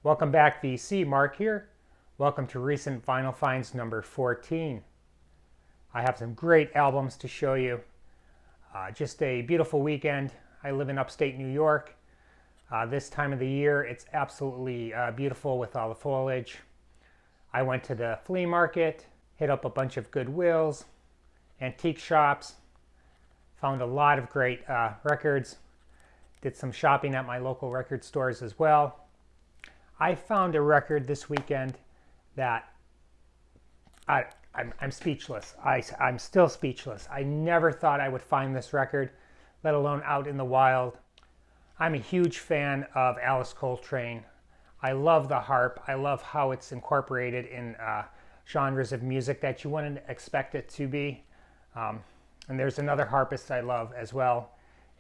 Welcome back, VC. Mark here. Welcome to Recent Vinyl Finds number 14. I have some great albums to show you. Just a beautiful weekend. I live in upstate New York. This time of the year, it's absolutely beautiful with all the foliage. I went to the flea market, hit up a bunch of Goodwills, antique shops, found a lot of great records, did some shopping at my local record stores as well. I found a record this weekend that I'm speechless. I'm still speechless. I never thought I would find this record, let alone out in the wild. I'm a huge fan of Alice Coltrane. I love the harp. I love how it's incorporated in genres of music that you wouldn't expect it to be. And there's another harpist I love as well,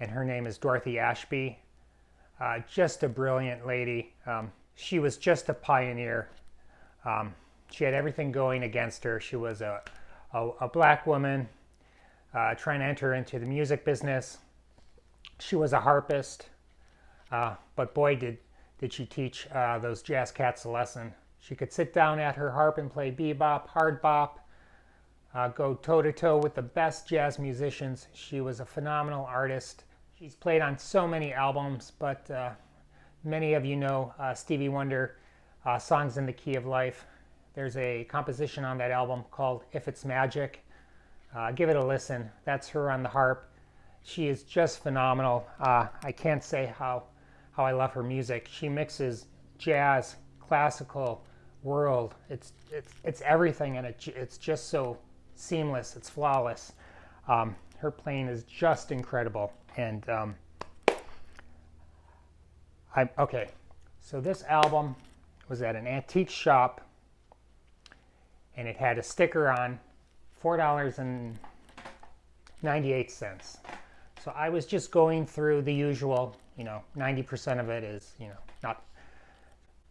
and her name is Dorothy Ashby. Just a brilliant lady. She was just a pioneer. She had everything going against her. She was a black woman trying to enter into the music business. She was a harpist, but boy, did she teach those jazz cats a lesson. She could sit down at her harp and play bebop, hard bop, go toe-to-toe with the best jazz musicians. She was a phenomenal artist. She's played on so many albums, but many of you know Stevie Wonder, Songs in the Key of Life. There's a composition on that album called If It's Magic. Give it a listen. That's her on the harp. She is just phenomenal. I can't say how I love her music. She mixes jazz, classical, world. It's everything, and it's just so seamless. It's flawless. Her playing is just incredible. And okay, so this album was at an antique shop, and it had a sticker on, $4.98. So I was just going through the usual, 90% of it is,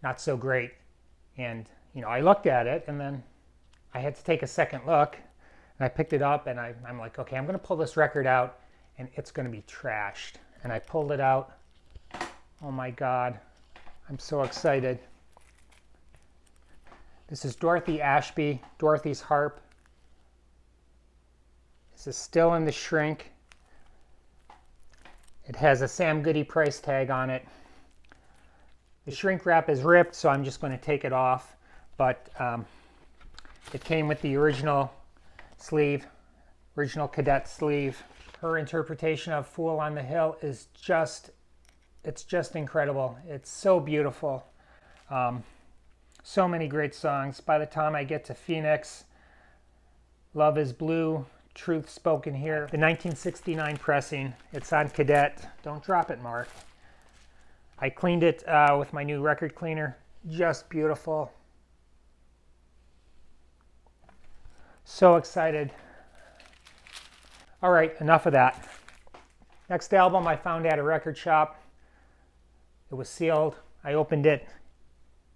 not so great. And, I looked at it, and then I had to take a second look, and I picked it up, and I'm like, okay, I'm going to pull this record out, and it's going to be trashed. And I pulled it out. Oh my God, I'm so excited. This is Dorothy Ashby, Dorothy's Harp. This is still in the shrink. It has a Sam Goody price tag on it. The shrink wrap is ripped, so I'm just going to take it off. But it came with the original sleeve, original cadet sleeve. Her interpretation of Fool on the Hill is it's just incredible. It's so beautiful. So many great songs. By the time I get to Phoenix, Love is Blue, Truth Spoken Here. The 1969 pressing. It's on cadet. Don't drop it, Mark. I cleaned it with my new record cleaner. Just beautiful. So excited. All right, enough of that. Next album I found at a record shop. It was sealed. I opened it.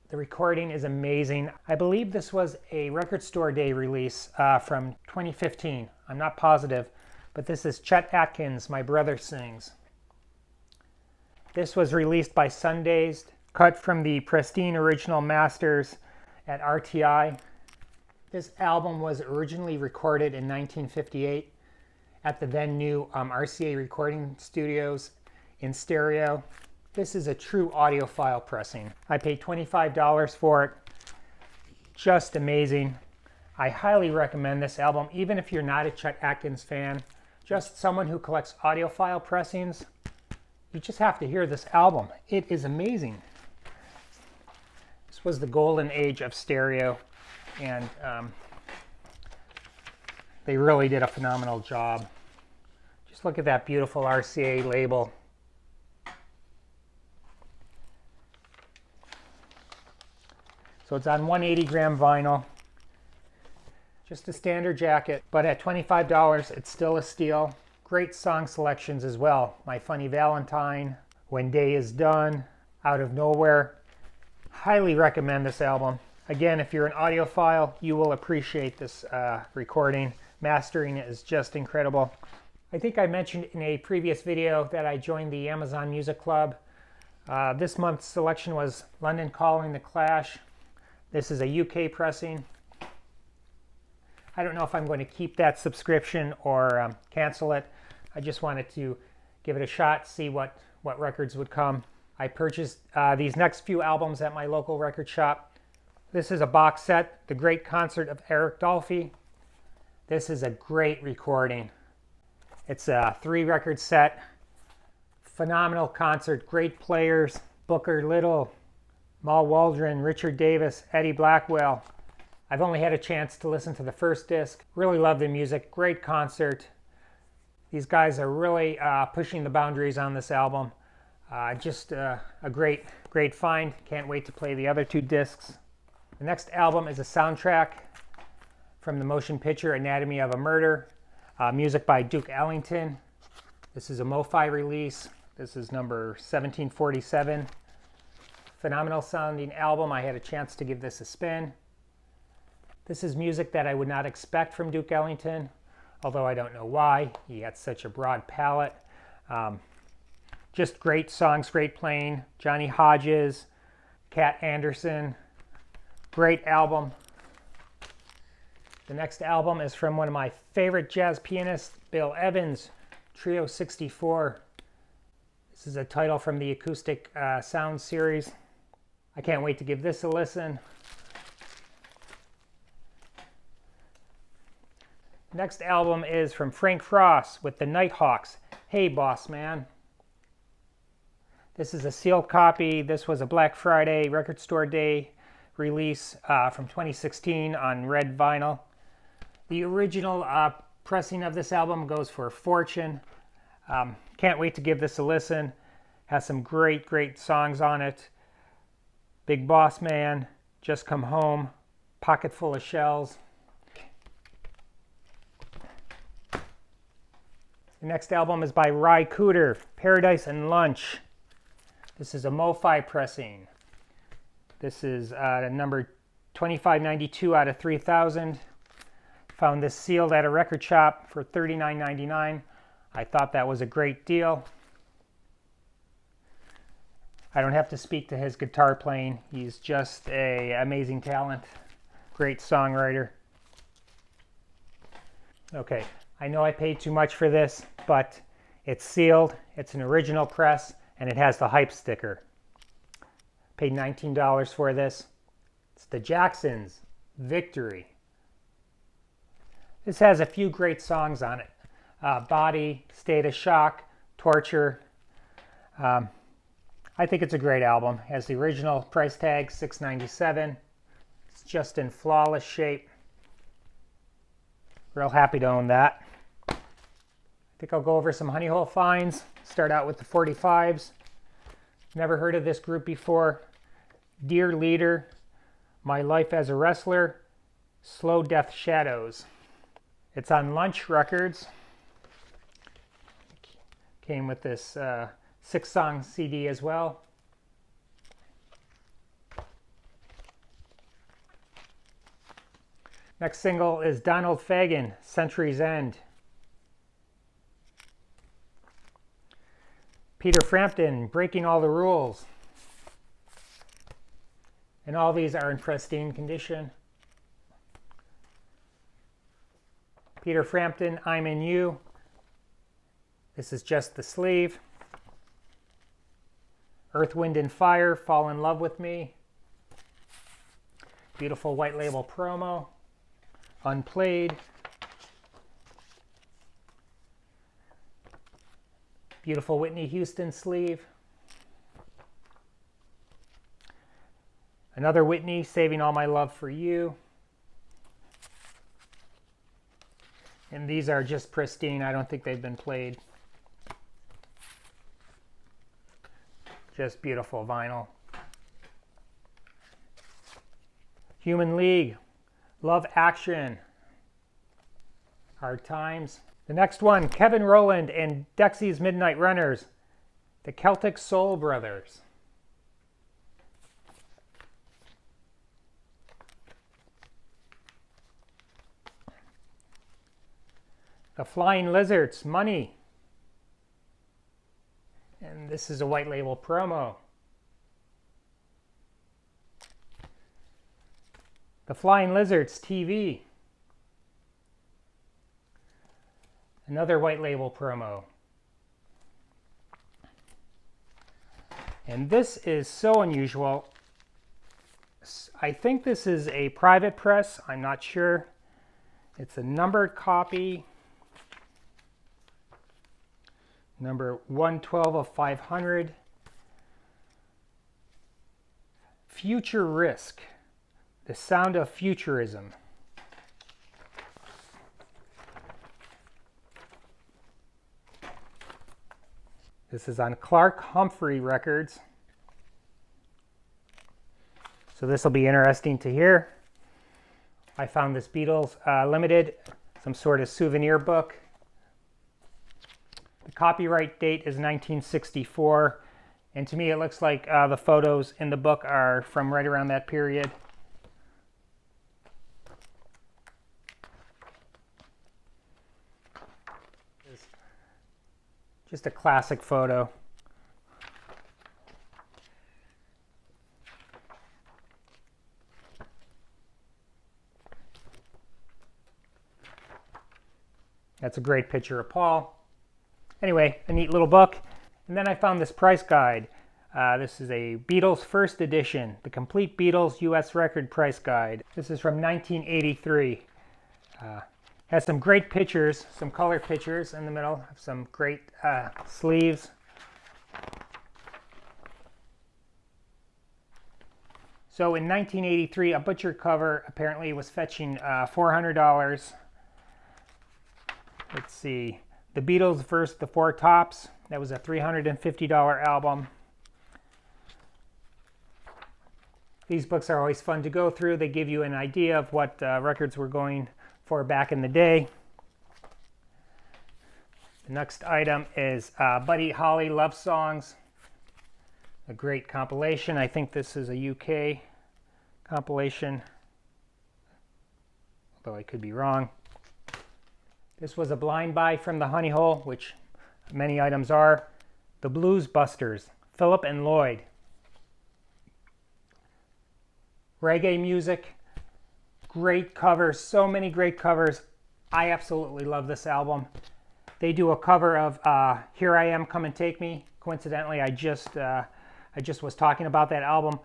The recording is amazing. I believe this was a Record Store Day release from 2015. I'm not positive, but this is Chet Atkins, My Brother Sings. This was released by Sundazed, cut from the pristine original masters at RTI. This album was originally recorded in 1958 at the then new RCA recording studios in stereo. This is a true audiophile pressing. I paid $25 for it. Just amazing. I highly recommend this album, even if you're not a Chet Atkins fan. Just someone who collects audiophile pressings, you just have to hear this album. It is amazing. This was the golden age of stereo, and they really did a phenomenal job. Just look at that beautiful RCA label. So it's on 180-gram vinyl. Just a standard jacket, but at $25, it's still a steal. Great song selections as well. My Funny Valentine, When Day Is Done, Out of Nowhere. Highly recommend this album. Again, if you're an audiophile, you will appreciate this recording. Mastering is just incredible. I think I mentioned in a previous video that I joined the Amazon Music Club. This month's selection was London Calling, The Clash. This is a UK pressing. I don't know if I'm going to keep that subscription or cancel it. I just wanted to give it a shot, see what records would come. I purchased these next few albums at my local record shop. This is a box set, The Great Concert of Eric Dolphy. This is a great recording. It's a 3-record set. Phenomenal concert, great players, Booker Little, Mal Waldron, Richard Davis, Eddie Blackwell. I've only had a chance to listen to the first disc. Really love the music, great concert. These guys are really pushing the boundaries on this album. Just a great find. Can't wait to play the other 2 discs. The next album is a soundtrack from the motion picture Anatomy of a Murder. Music by Duke Ellington. This is a MoFi release. This is number 1747. Phenomenal sounding album. I had a chance to give this a spin. This is music that I would not expect from Duke Ellington, although I don't know why. He had such a broad palette. Just great songs, great playing. Johnny Hodges, Cat Anderson. Great album. The next album is from one of my favorite jazz pianists, Bill Evans, Trio 64. This is a title from the Acoustic Sound series. I can't wait to give this a listen. Next album is from Frank Frost with the Nighthawks, Hey Boss Man. This is a sealed copy. This was a Black Friday Record Store Day release from 2016 on red vinyl. The original pressing of this album goes for a fortune. Can't wait to give this a listen. Has some great songs on it. Big Boss Man, Just Come Home, Pocket Full of Shells. The next album is by Ry Cooder, Paradise and Lunch. This is a MoFi pressing. This is number 2592 out of 3000. Found this sealed at a record shop for $39.99. I thought that was a great deal. I don't have to speak to his guitar playing. He's just an amazing talent. Great songwriter. Okay, I know I paid too much for this, but it's sealed, it's an original press, and it has the hype sticker. Paid $19 for this. It's the Jacksons, Victory. This has a few great songs on it. Body, State of Shock, Torture. I think it's a great album. It has the original price tag, $6.97. It's just in flawless shape. Real happy to own that. I think I'll go over some Honey Hole finds. Start out with the 45s. Never heard of this group before. Dear Leader, My Life as a Wrestler, Slow Death Shadows. It's on Lunch Records. Came with this 6-song CD as well. Next single is Donald Fagen, Century's End. Peter Frampton, Breaking All the Rules. And all these are in pristine condition. Peter Frampton, I'm in You. This is just the sleeve. Earth, Wind, and Fire, Fall in Love with Me. Beautiful white label promo. Unplayed. Beautiful Whitney Houston sleeve. Another Whitney, Saving All My Love for You. And these are just pristine. I don't think they've been played. Just beautiful vinyl. Human League, Love Action, Hard Times. The next one, Kevin Rowland and Dexy's Midnight Runners, the Celtic Soul Brothers. The Flying Lizards, Money. And this is a white label promo. The Flying Lizards TV. Another white label promo. And this is so unusual. I think this is a private press. I'm not sure. It's a numbered copy. Number 112 of 500. Future Risk. The Sound of Futurism. This is on Clark Humphrey Records. So this will be interesting to hear. I found this Beatles Limited, some sort of souvenir book. The copyright date is 1964, and to me it looks like the photos in the book are from right around that period. Just a classic photo. That's a great picture of Paul. Anyway, a neat little book. And then I found this price guide. This is a Beatles first edition, the Complete Beatles US Record Price Guide. This is from 1983. Has some great pictures, some color pictures in the middle, some great sleeves. So in 1983, a butcher cover apparently was fetching $400. Let's see, the Beatles versus the Four Tops. That was a $350 album. These books are always fun to go through. They give you an idea of what records were going for back in the day. The next item is Buddy Holly Love Songs, a great compilation. I think this is a UK compilation, although I could be wrong. This was a blind buy from the Honey Hole, which many items are. The Blues Busters, Philip and Lloyd. Reggae music. Great covers, so many great covers. I absolutely love this album. They do a cover of Here I Am, Come and Take Me. Coincidentally, I just was talking about that album.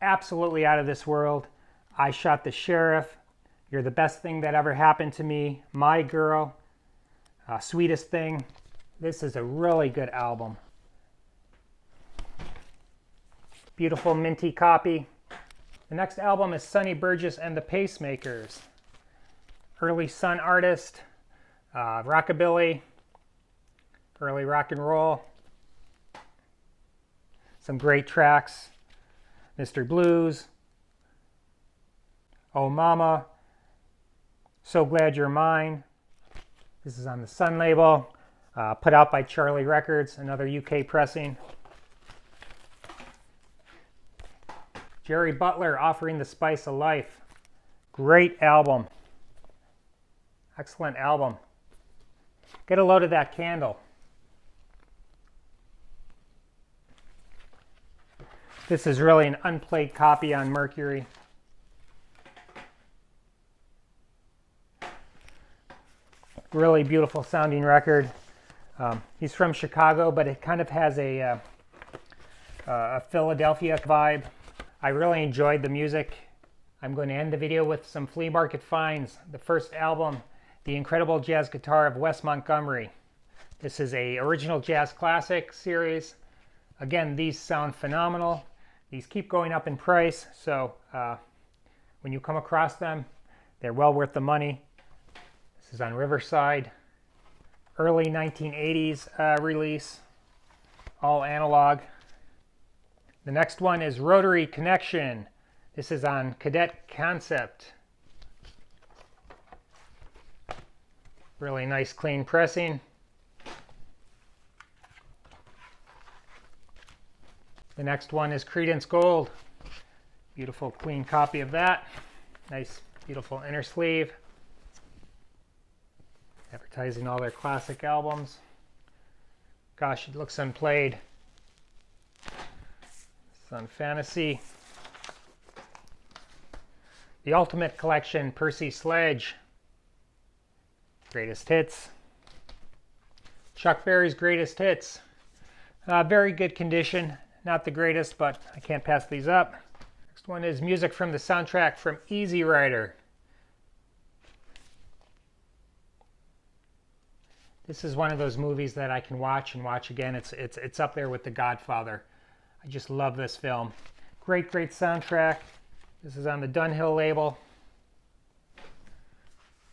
Absolutely out of this world. I Shot the Sheriff. You're the Best Thing That Ever Happened to Me. My Girl. Sweetest Thing. This is a really good album. Beautiful minty copy. The next album is Sonny Burgess and the Pacemakers. Early Sun artist, rockabilly, early rock and roll. Some great tracks. Mr. Blues, Oh Mama, So Glad You're Mine. This is on the Sun label, put out by Charlie Records, another UK pressing. Jerry Butler, Offering the Spice of Life. Great album. Excellent album. Get a load of that candle. This is really an unplayed copy on Mercury. Really beautiful sounding record. He's from Chicago, but it kind of has a Philadelphia vibe. I really enjoyed the music. I'm going to end the video with some flea market finds. The first album, The Incredible Jazz Guitar of Wes Montgomery. This is a original jazz classic series. Again, these sound phenomenal. These keep going up in price, so when you come across them, they're well worth the money. This is on Riverside. Early 1980s release, all analog. The next one is Rotary Connection. This is on Cadet Concept. Really nice clean pressing. The next one is Credence Gold. Beautiful clean copy of that. Nice beautiful inner sleeve. Advertising all their classic albums. Gosh, it looks unplayed. Sun Fantasy. The Ultimate Collection, Percy Sledge. Greatest Hits. Chuck Berry's Greatest Hits. Very good condition. Not the greatest, but I can't pass these up. Next one is music from the soundtrack from Easy Rider. This is one of those movies that I can watch and watch again. It's up there with The Godfather. I just love this film. Great soundtrack. This is on the Dunhill label.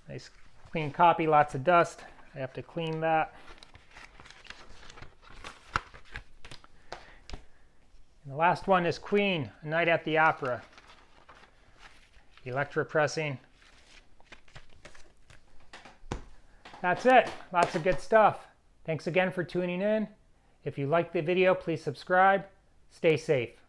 Nice clean copy, lots of dust. I have to clean that. And the last one is Queen, A Night at the Opera. Electro pressing. That's it. Lots of good stuff. Thanks again for tuning in. If you liked the video, please subscribe. Stay safe.